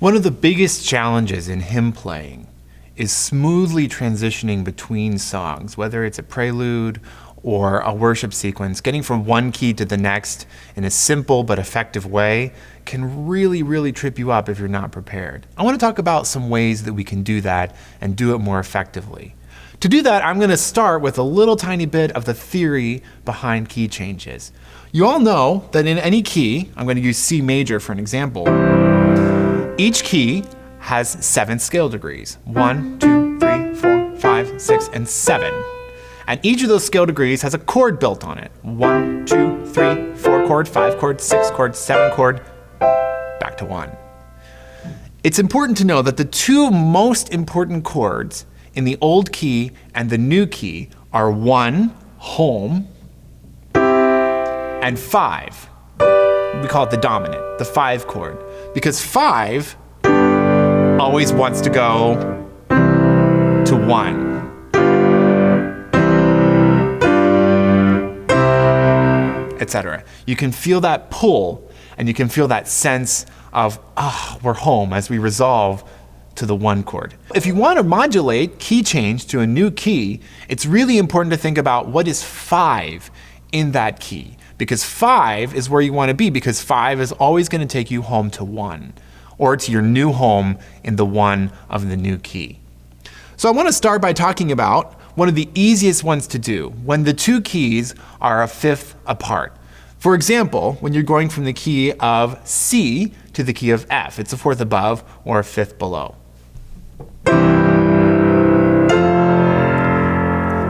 One of the biggest challenges in hymn playing is smoothly transitioning between songs, whether it's a prelude or a worship sequence. Getting from one key to the next in a simple but effective way can really trip you up if you're not prepared. I want to talk about some ways that we can do that and do it more effectively. To do that, I'm going to start with a little tiny bit of the theory behind key changes. You all know that in any key, I'm going to use C major for an example, each key has 7 scale degrees. 1, 2, 3, 4, 5, 6, and 7. And each of those scale degrees has a chord built on it. 1, 2, 3, 4 chord, 5 chord, 6 chord, 7 chord, back to 1. It's important to know that the two most important chords in the old key and the new key are 1, home, and 5. We call it the dominant, the 5 chord, because 5 always wants to go to 1. Etc. You can feel that pull and you can feel that sense of, we're home as we resolve to the 1 chord. If you want to modulate key change to a new key, it's really important to think about what is 5 in that key. Because 5 is where you want to be, because 5 is always going to take you home to 1, or to your new home in the 1 of the new key. So I want to start by talking about one of the easiest ones to do when the two keys are a fifth apart. For example, when you're going from the key of C to the key of F, it's a fourth above or a fifth below.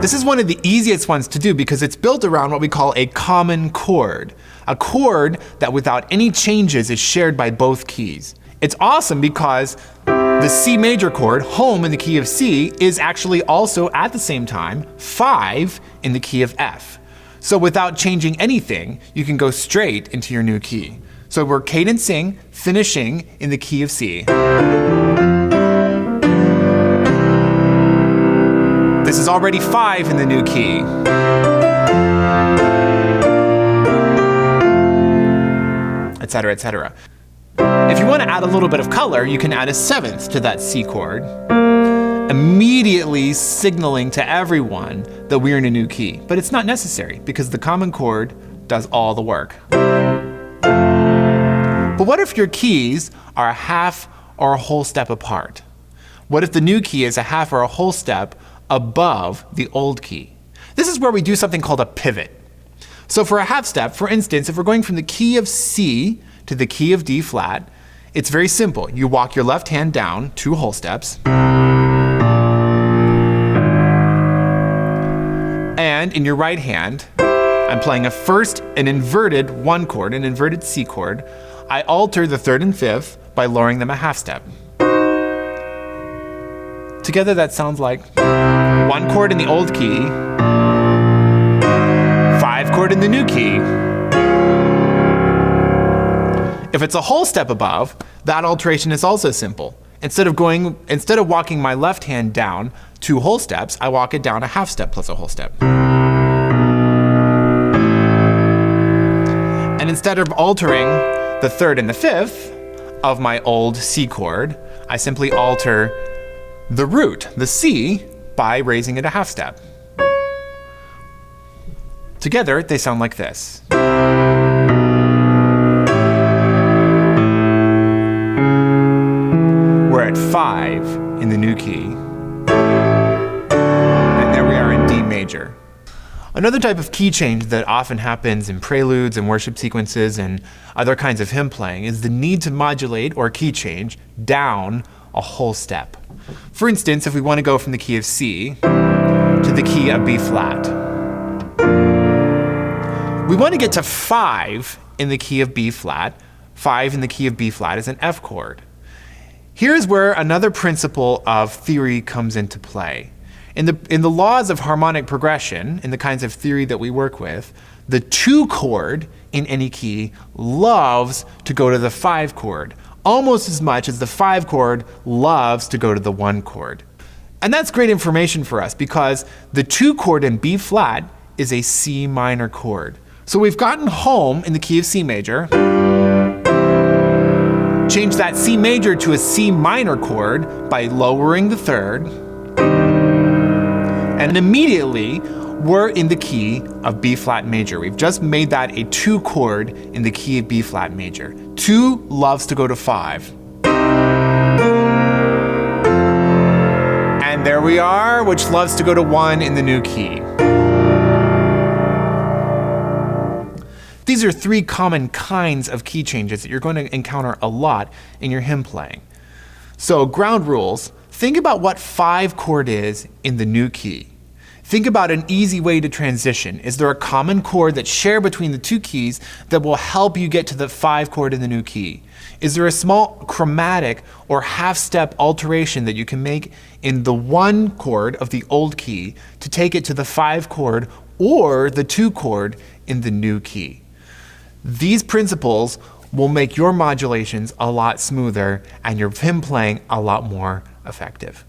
This is one of the easiest ones to do because it's built around what we call a common chord. A chord that without any changes is shared by both keys. It's awesome because the C major chord, home in the key of C, is actually also at the same time 5 in the key of F. So without changing anything, you can go straight into your new key. So we're cadencing, finishing in the key of C. This is already 5 in the new key. Etc., etc. If you want to add a little bit of color, you can add a 7th to that C chord, immediately signaling to everyone that we're in a new key. But it's not necessary because the common chord does all the work. But what if your keys are a half or a whole step apart? What if the new key is a half or a whole step above the old key? This is where we do something called a pivot. So for a half step, for instance, if we're going from the key of C to the key of D flat, it's very simple. You walk your left hand down 2 whole steps, and in your right hand, I'm playing an inverted 1 chord, an inverted C chord. I alter the 3rd and 5th by lowering them a half step. Together that sounds like 1 chord in the old key, 5 chord in the new key. If it's a whole step above, that alteration is also simple. Instead of walking my left hand down 2 whole steps, I walk it down a half step plus a whole step. And instead of altering the 3rd and the 5th of my old C chord, I simply alter the root, the C, by raising it a half step. Together, they sound like this. We're at 5 in the new key, and there we are in D major. Another type of key change that often happens in preludes and worship sequences and other kinds of hymn playing is the need to modulate or key change down a whole step. For instance, if we want to go from the key of C to the key of B flat, we want to get to 5 in the key of B flat. 5 in the key of B flat is an F chord. Here's where another principle of theory comes into play. In the laws of harmonic progression, in the kinds of theory that we work with, the 2 chord in any key loves to go to the 5 chord, almost as much as the 5 chord loves to go to the 1 chord. And that's great information for us because the 2 chord in B flat is a C minor chord. So we've gotten home in the key of C major, Change that C major to a C minor chord by lowering the third. And immediately, we're in the key of B flat major. We've just made that a 2 chord in the key of B flat major. 2 loves to go to 5. And there we are, which loves to go to 1 in the new key. These are 3 common kinds of key changes that you're going to encounter a lot in your hymn playing. So ground rules, think about what 5 chord is in the new key. Think about an easy way to transition. Is there a common chord that share between the 2 keys that will help you get to the 5 chord in the new key? Is there a small chromatic or half-step alteration that you can make in the 1 chord of the old key to take it to the 5 chord or the 2 chord in the new key? These principles will make your modulations a lot smoother and your hymn playing a lot more effective.